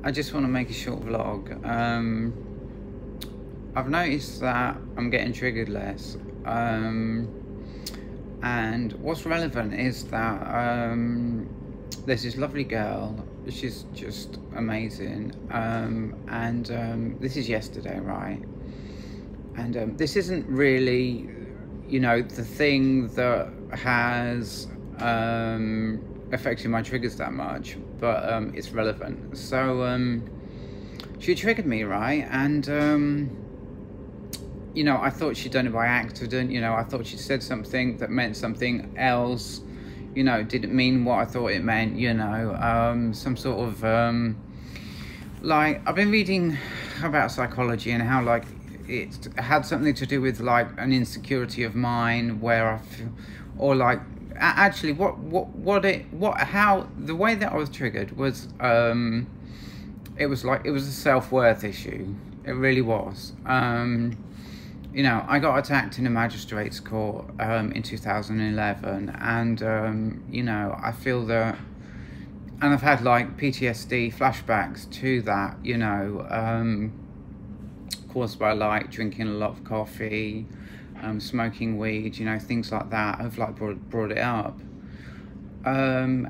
I just want to make a short vlog. I've noticed that I'm getting triggered less. And what's relevant is that there's this lovely girl. She's just amazing. This is yesterday, right? And this isn't really, the thing that has affected my triggers that much, but it's relevant. So she triggered me, right? And I thought she'd done it by accident. I thought she'd said something that meant something else, didn't mean what I thought it meant, some sort of like, I've been reading about psychology and how like it had something to do with like an insecurity of mine where I feel, or like actually how the way that I was triggered was it was a self-worth issue. It really was. I got attacked in a magistrate's court in 2011, and I feel that, and I've had like PTSD flashbacks to that, caused by like drinking a lot of coffee, smoking weed, things like that have like brought it up. So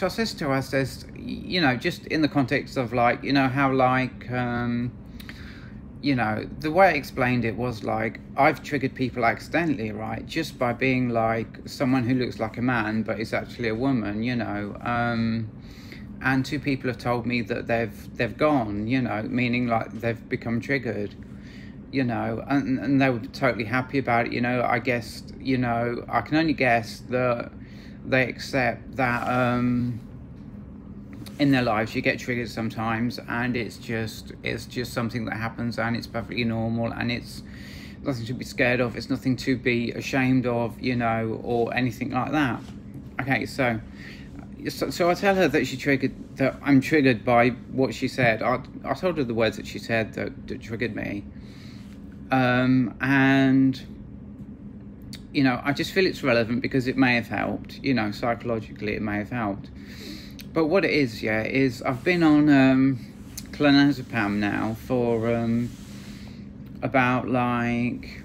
I says to her, just in the context of like, how like, the way I explained it was like, I've triggered people accidentally, right? Just by being like someone who looks like a man, but is actually a woman, and two people have told me that they've gone, meaning like they've become triggered, and they were totally happy about it, I guess, I can only guess that they accept that, in their lives you get triggered sometimes, and it's just something that happens, and it's perfectly normal, and it's nothing to be scared of, it's nothing to be ashamed of, or anything like that. Okay, so I tell her that I'm triggered by what she said. I told her the words that she said that triggered me, and I just feel it's relevant because it may have helped, psychologically it may have helped. But what it is, is I've been on clonazepam now for about like,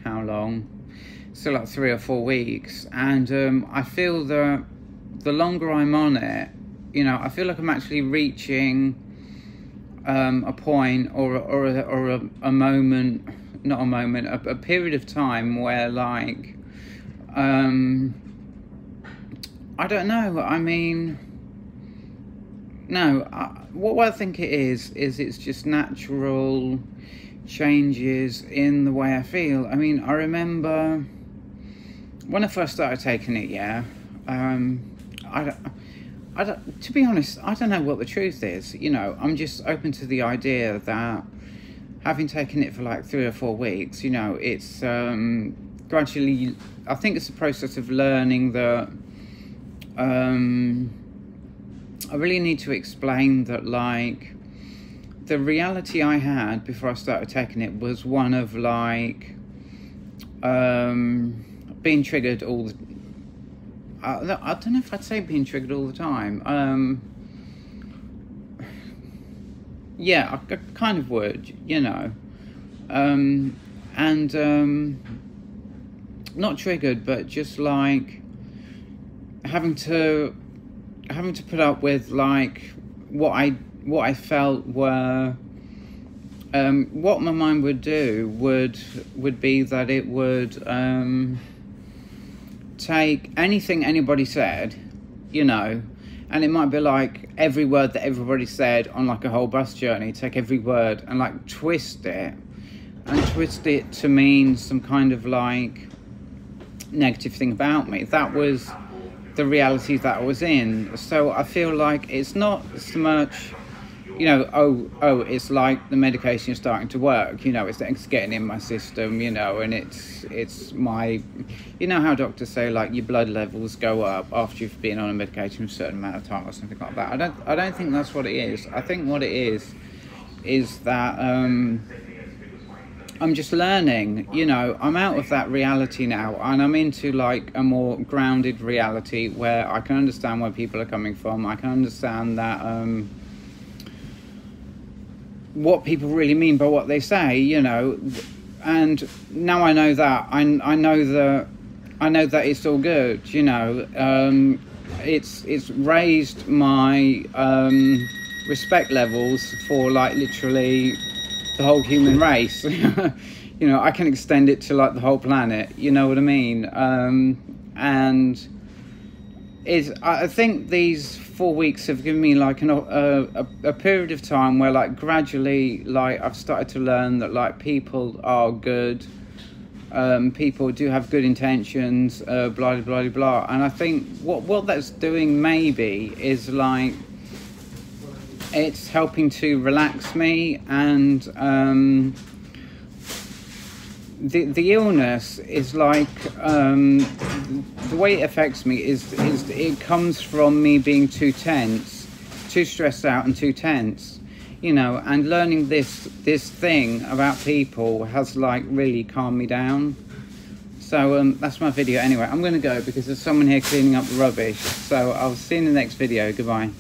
how long? So like 3 or 4 weeks, and I feel that the longer I'm on it, I feel like I'm actually reaching a point or a moment, not a moment, a period of time where like, I don't know, I mean, no, what I think it is it's just natural changes in the way I feel. I mean, I remember when I first started taking it, to be honest, I don't know what the truth is, I'm just open to the idea that having taken it for like 3 or 4 weeks, it's gradually, I think it's a process of learning that I really need to explain that like the reality I had before I started taking it was one of like being triggered all the I don't know if I'd say being triggered all the time. Yeah, I kind of would, not triggered, but just like having to put up with like what I felt were what my mind would do would be that it would take anything anybody said, and it might be like every word that everybody said on like a whole bus journey, take every word and like twist it to mean some kind of like negative thing about me. That was the reality that I was in. So I feel like it's not so much, it's like the medication is starting to work, it's getting in my system, and it's my, how doctors say like your blood levels go up after you've been on a medication for a certain amount of time or something like that. I don't think that's what it is. I think what it is that I'm just learning, you know, I'm out of that reality now, and I'm into like a more grounded reality where I can understand where people are coming from. I can understand that what people really mean by what they say, you know. And now I know that, I know that it's all good, you know. It's raised my respect levels for like literally the whole human race. You know, I can extend it to like the whole planet, you know what I mean? And I think these 4 weeks have given me like a period of time where like gradually like I've started to learn that like people are good, people do have good intentions, blah blah blah blah. And I think what that's doing maybe is like it's helping to relax me. And the illness is like the way it affects me is it comes from me being too tense, too stressed out and too tense, you know. And learning this thing about people has like really calmed me down. So that's my video anyway. I'm gonna go because there's someone here cleaning up the rubbish, so I'll see you in the next video. Goodbye.